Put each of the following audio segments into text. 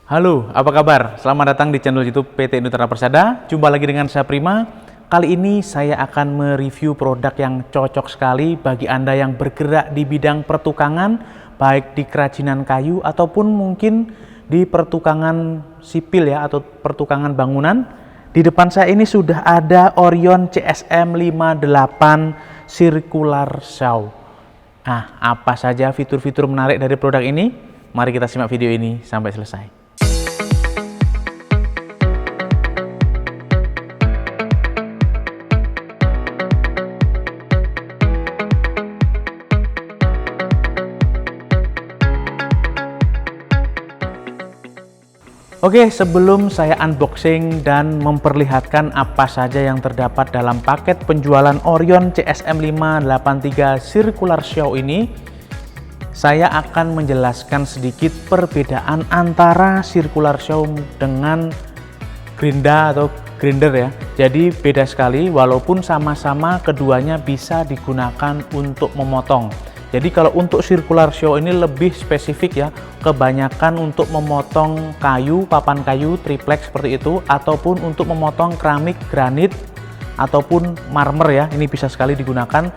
Halo, apa kabar? Selamat datang di channel YouTube PT Inuterra Persada. Jumpa lagi dengan saya Prima. Kali ini saya akan mereview produk yang cocok sekali bagi Anda yang bergerak di bidang pertukangan, baik di kerajinan kayu ataupun mungkin di pertukangan sipil ya, atau pertukangan bangunan. Di depan saya ini sudah ada Orion CSM 58 Circular Saw. Nah, apa saja fitur-fitur menarik dari produk ini? Mari kita simak video ini sampai selesai. Oke, sebelum saya unboxing dan memperlihatkan apa saja yang terdapat dalam paket penjualan Orion CSM 583 Circular Saw ini, saya akan menjelaskan sedikit perbedaan antara Circular Saw dengan gerinda atau grinder ya. Jadi beda sekali, walaupun sama-sama keduanya bisa digunakan untuk memotong. Jadi kalau untuk Circular Saw ini lebih spesifik ya, kebanyakan untuk memotong kayu, papan kayu, triplek seperti itu, ataupun untuk memotong keramik, granit, ataupun marmer ya, ini bisa sekali digunakan.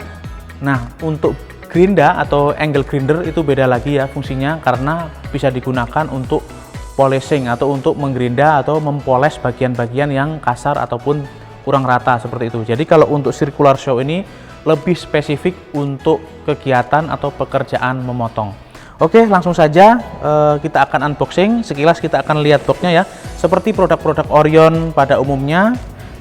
Nah, untuk gerinda atau angle grinder itu beda lagi ya fungsinya, karena bisa digunakan untuk polishing atau untuk menggerinda atau mempoles bagian-bagian yang kasar ataupun kurang rata seperti itu. Jadi kalau untuk Circular Saw ini lebih spesifik untuk kegiatan atau pekerjaan memotong. Oke, langsung saja kita akan unboxing. Sekilas kita akan lihat boxnya ya. Seperti produk-produk Orion pada umumnya,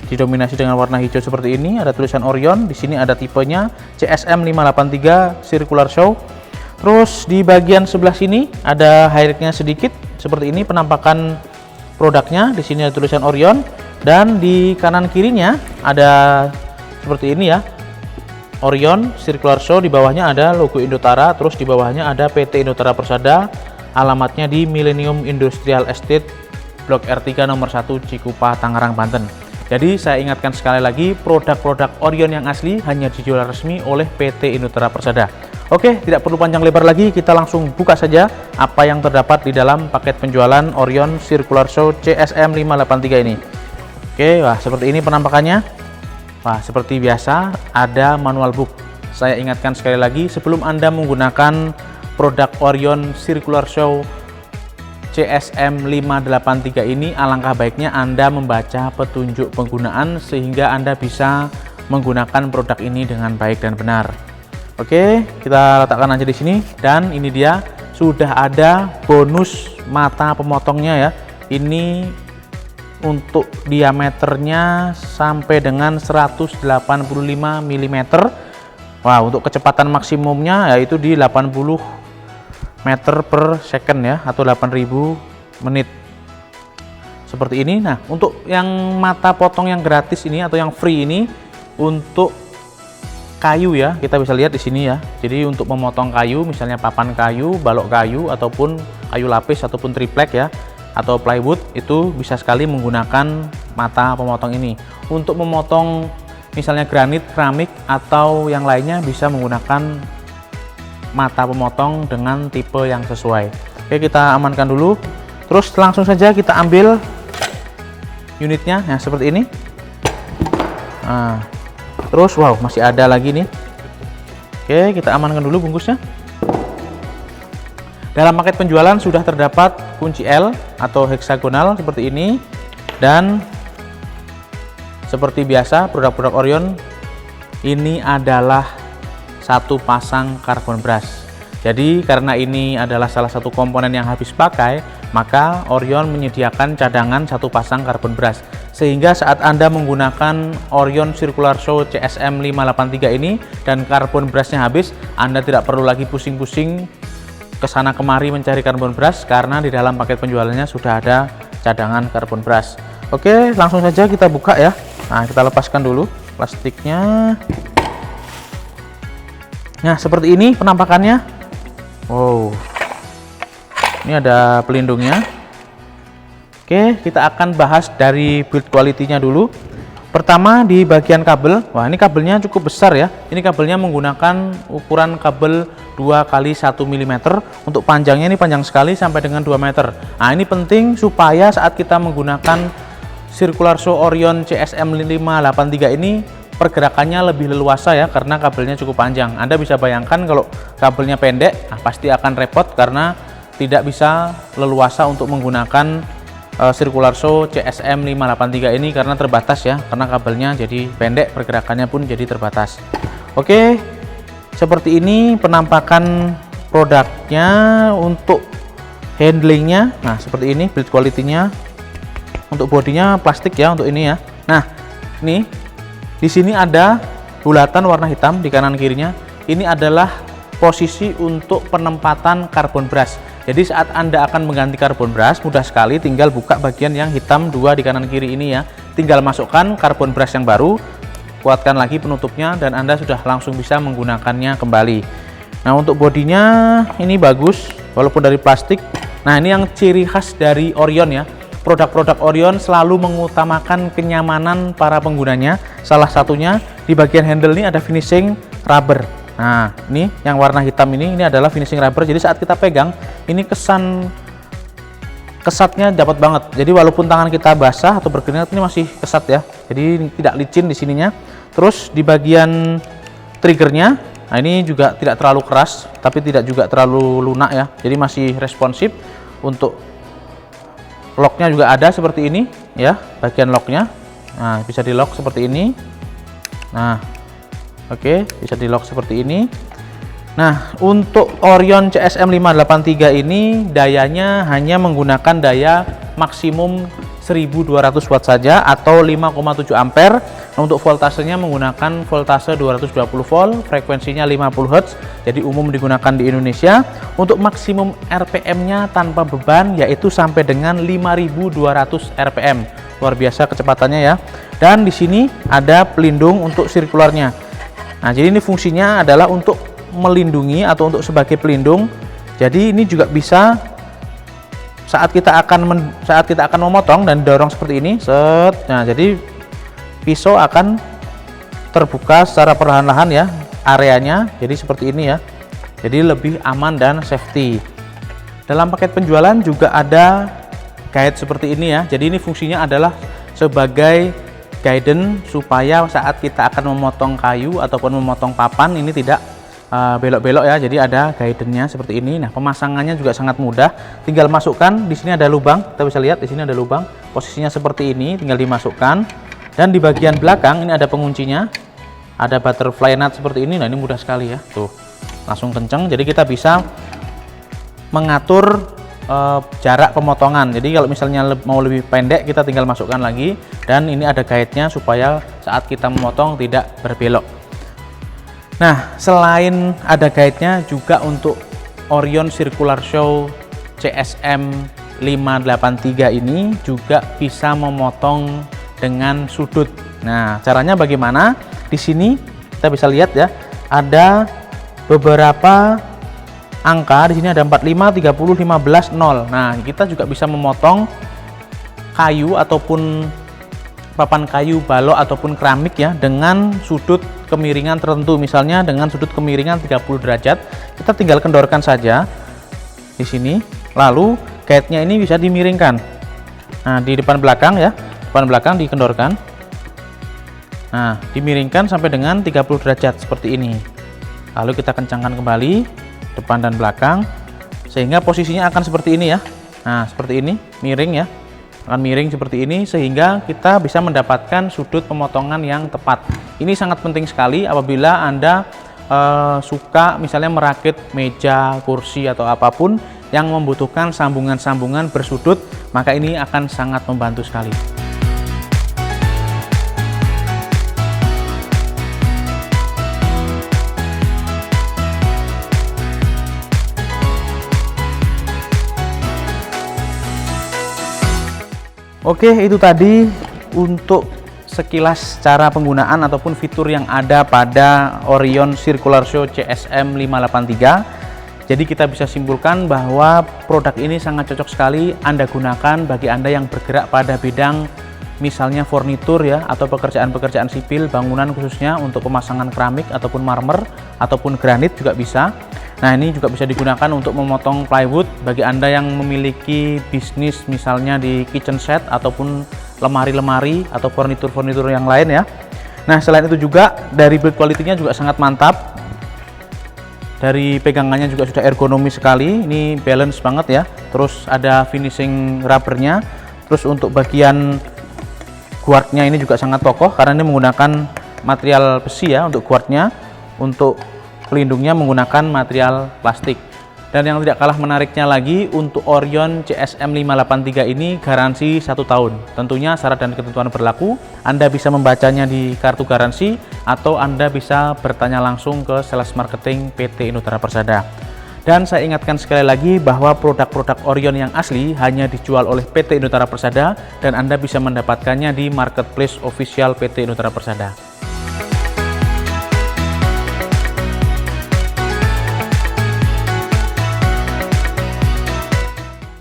didominasi dengan warna hijau seperti ini. Ada tulisan Orion. Di sini ada tipenya CSM 583 Circular Saw. Terus di bagian sebelah sini ada highlightnya sedikit seperti ini penampakan produknya. Di sini ada tulisan Orion, dan di kanan kirinya ada seperti ini ya, Orion Circular Saw. Di bawahnya ada logo Inuterra, terus di bawahnya ada PT Inuterra Persada, alamatnya di Millennium Industrial Estate Blok R3 nomor 1 Cikupa, Tangerang, Banten. Jadi saya ingatkan sekali lagi, produk-produk Orion yang asli hanya dijual resmi oleh PT Inuterra Persada. Oke, tidak perlu panjang lebar lagi, kita langsung buka saja apa yang terdapat di dalam paket penjualan Orion Circular Saw CSM 583 ini. Oke, wah seperti ini penampakannya. Wah, seperti biasa ada manual book. Saya ingatkan sekali lagi, sebelum Anda menggunakan produk Orion Circular Saw CSM 583 ini, alangkah baiknya Anda membaca petunjuk penggunaan sehingga Anda bisa menggunakan produk ini dengan baik dan benar. Oke, kita letakkan aja di sini, dan ini dia sudah ada bonus mata pemotongnya ya. Ini untuk diameternya sampai dengan 185 mm. Wah, untuk kecepatan maksimumnya yaitu di 80 meter per second ya, atau 8000 menit seperti ini. Nah, untuk yang mata potong yang gratis ini atau yang free ini untuk kayu ya, kita bisa lihat di sini ya. Jadi untuk memotong kayu, misalnya papan kayu, balok kayu, ataupun kayu lapis ataupun triplek ya, atau plywood, itu bisa sekali menggunakan mata pemotong ini. Untuk memotong misalnya granit, keramik, atau yang lainnya bisa menggunakan mata pemotong dengan tipe yang sesuai. Oke, kita amankan dulu. Terus langsung saja kita ambil unitnya ya, seperti ini. Nah, terus wow, masih ada lagi nih. Oke, kita amankan dulu bungkusnya. Dalam paket penjualan sudah terdapat kunci L atau heksagonal seperti ini, dan seperti biasa produk-produk Orion ini adalah satu pasang karbon brush. Jadi karena ini adalah salah satu komponen yang habis pakai, maka Orion menyediakan cadangan satu pasang karbon brush, sehingga saat Anda menggunakan Orion Circular Saw CSM 583 ini dan karbon brushnya habis, Anda tidak perlu lagi pusing-pusing kesana kemari mencari karbon brush, karena di dalam paket penjualannya sudah ada cadangan karbon brush. Oke, langsung saja kita buka ya. Nah, kita lepaskan dulu plastiknya. Nah, seperti ini penampakannya. Wow, ini ada pelindungnya. Oke, kita akan bahas dari build quality-nya dulu. Pertama di bagian kabel. Wah, ini kabelnya cukup besar ya. Ini kabelnya menggunakan ukuran kabel 2 kali 1 mm. Untuk panjangnya ini panjang sekali sampai dengan 2 meter. Nah, ini penting supaya saat kita menggunakan Circular Show Orion CSM 583 ini pergerakannya lebih leluasa ya, karena kabelnya cukup panjang. Anda bisa bayangkan kalau kabelnya pendek, pasti akan repot karena tidak bisa leluasa untuk menggunakan Circular Show CSM 583 ini karena terbatas ya, karena kabelnya jadi pendek, pergerakannya pun jadi terbatas. Oke, seperti ini penampakan produknya. Untuk handlingnya, nah seperti ini build quality-nya. Untuk bodinya plastik ya untuk ini ya. Nah, ini di sini ada bulatan warna hitam di kanan kirinya. Ini adalah posisi untuk penempatan carbon brush. Jadi saat Anda akan mengganti carbon brush, mudah sekali, tinggal buka bagian yang hitam 2 di kanan kiri ini ya. Tinggal masukkan carbon brush yang baru, kuatkan lagi penutupnya, dan Anda sudah langsung bisa menggunakannya kembali. Nah, untuk bodinya ini bagus walaupun dari plastik. Nah, ini yang ciri khas dari Orion ya. Produk-produk Orion selalu mengutamakan kenyamanan para penggunanya. Salah satunya di bagian handle ini ada finishing rubber. Nah, ini yang warna hitam ini adalah finishing rubber. Jadi saat kita pegang, ini kesatnya dapat banget. Jadi walaupun tangan kita basah atau berkeringat, ini masih kesat ya. Jadi tidak licin di sininya. Terus di bagian triggernya, nah ini juga tidak terlalu keras, tapi tidak juga terlalu lunak ya. Jadi masih responsif. Untuk locknya juga ada seperti ini ya, bagian locknya. Nah, bisa di lock seperti ini. Nah, oke, bisa di lock seperti ini. Nah, untuk Orion CSM 583 ini dayanya hanya menggunakan daya maksimum 1200 watt saja atau 5,7 ampere. Nah, untuk voltasenya menggunakan voltase 220 volt, frekuensinya 50 Hz, jadi umum digunakan di Indonesia. Untuk maksimum RPM-nya tanpa beban yaitu sampai dengan 5200 RPM. Luar biasa kecepatannya ya. Dan di sini ada pelindung untuk sirkularnya. Nah, jadi ini fungsinya adalah untuk melindungi atau untuk sebagai pelindung. Jadi ini juga bisa saat kita akan memotong dan dorong seperti ini, set. Nah, jadi pisau akan terbuka secara perlahan-lahan ya areanya. Jadi seperti ini ya. Jadi lebih aman dan safety. Dalam paket penjualan juga ada guide seperti ini ya. Jadi ini fungsinya adalah sebagai guidance supaya saat kita akan memotong kayu ataupun memotong papan ini tidak belok-belok ya. Jadi ada guidance-nya seperti ini. Nah, pemasangannya juga sangat mudah. Tinggal masukkan, di sini ada lubang. Kita bisa lihat di sini ada lubang. Posisinya seperti ini, tinggal dimasukkan. Dan di bagian belakang ini ada penguncinya. Ada butterfly nut seperti ini. Nah, ini mudah sekali ya. Tuh, langsung kenceng. Jadi kita bisa mengatur jarak pemotongan. Jadi kalau misalnya mau lebih pendek, kita tinggal masukkan lagi. Dan ini ada guide-nya supaya saat kita memotong tidak berbelok. Nah, selain ada guide-nya, juga untuk Orion Circular Show CSM 583 ini juga bisa memotong dengan sudut. Nah, caranya bagaimana? Di sini kita bisa lihat ya, ada beberapa angka. Di sini ada 45, 30, 15, 0. Nah, kita juga bisa memotong kayu ataupun papan kayu, balok ataupun keramik ya dengan sudut kemiringan tertentu. Misalnya dengan sudut kemiringan 30 derajat, kita tinggal kendorkan saja di sini. Lalu guide-nya ini bisa dimiringkan. Nah, di depan belakang ya, depan belakang dikendorkan. Nah, dimiringkan sampai dengan 30 derajat seperti ini. Lalu kita kencangkan kembali depan dan belakang sehingga posisinya akan seperti ini ya. Nah, seperti ini, miring ya. Akan miring seperti ini sehingga kita bisa mendapatkan sudut pemotongan yang tepat. Ini sangat penting sekali apabila Anda suka misalnya merakit meja, kursi atau apapun yang membutuhkan sambungan-sambungan bersudut, maka ini akan sangat membantu sekali. Oke, itu tadi untuk sekilas cara penggunaan ataupun fitur yang ada pada Orion Circular Show CSM 583. Jadi kita bisa simpulkan bahwa produk ini sangat cocok sekali Anda gunakan bagi Anda yang bergerak pada bidang misalnya furnitur ya, atau pekerjaan-pekerjaan sipil, bangunan khususnya untuk pemasangan keramik ataupun marmer ataupun granit juga bisa. Nah, ini juga bisa digunakan untuk memotong plywood bagi Anda yang memiliki bisnis misalnya di kitchen set ataupun lemari-lemari atau furnitur-furnitur yang lain ya. Nah, selain itu juga dari build quality-nya juga sangat mantap. Dari pegangannya juga sudah ergonomis sekali, ini balance banget ya. Terus ada finishing rubbernya. Terus untuk bagian guardnya ini juga sangat kokoh karena ini menggunakan material besi ya untuk guardnya. Untuk pelindungnya menggunakan material plastik. Dan yang tidak kalah menariknya lagi, untuk Orion CSM 583 ini garansi 1 tahun. Tentunya syarat dan ketentuan berlaku. Anda bisa membacanya di kartu garansi atau Anda bisa bertanya langsung ke sales marketing PT Inutara Persada. Dan saya ingatkan sekali lagi bahwa produk-produk Orion yang asli hanya dijual oleh PT Inutara Persada dan Anda bisa mendapatkannya di marketplace official PT Inutara Persada.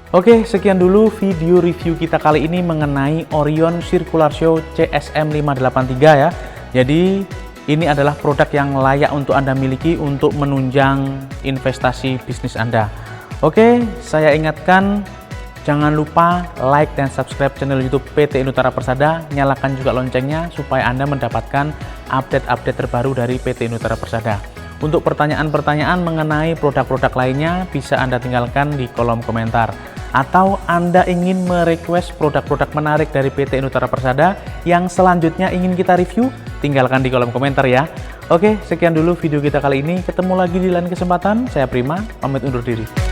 Oke, sekian dulu video review kita kali ini mengenai Orion Circular Show CSM 583 ya. Jadi ini adalah produk yang layak untuk Anda miliki untuk menunjang investasi bisnis Anda. Oke, saya ingatkan jangan lupa like dan subscribe channel YouTube PT Inutara Persada, nyalakan juga loncengnya supaya Anda mendapatkan update-update terbaru dari PT Inutara Persada. Untuk pertanyaan-pertanyaan mengenai produk-produk lainnya bisa Anda tinggalkan di kolom komentar. Atau Anda ingin merequest produk-produk menarik dari PT Inutara Persada yang selanjutnya ingin kita review, tinggalkan di kolom komentar ya. Oke, sekian dulu video kita kali ini. Ketemu lagi di lain kesempatan. Saya Prima, pamit undur diri.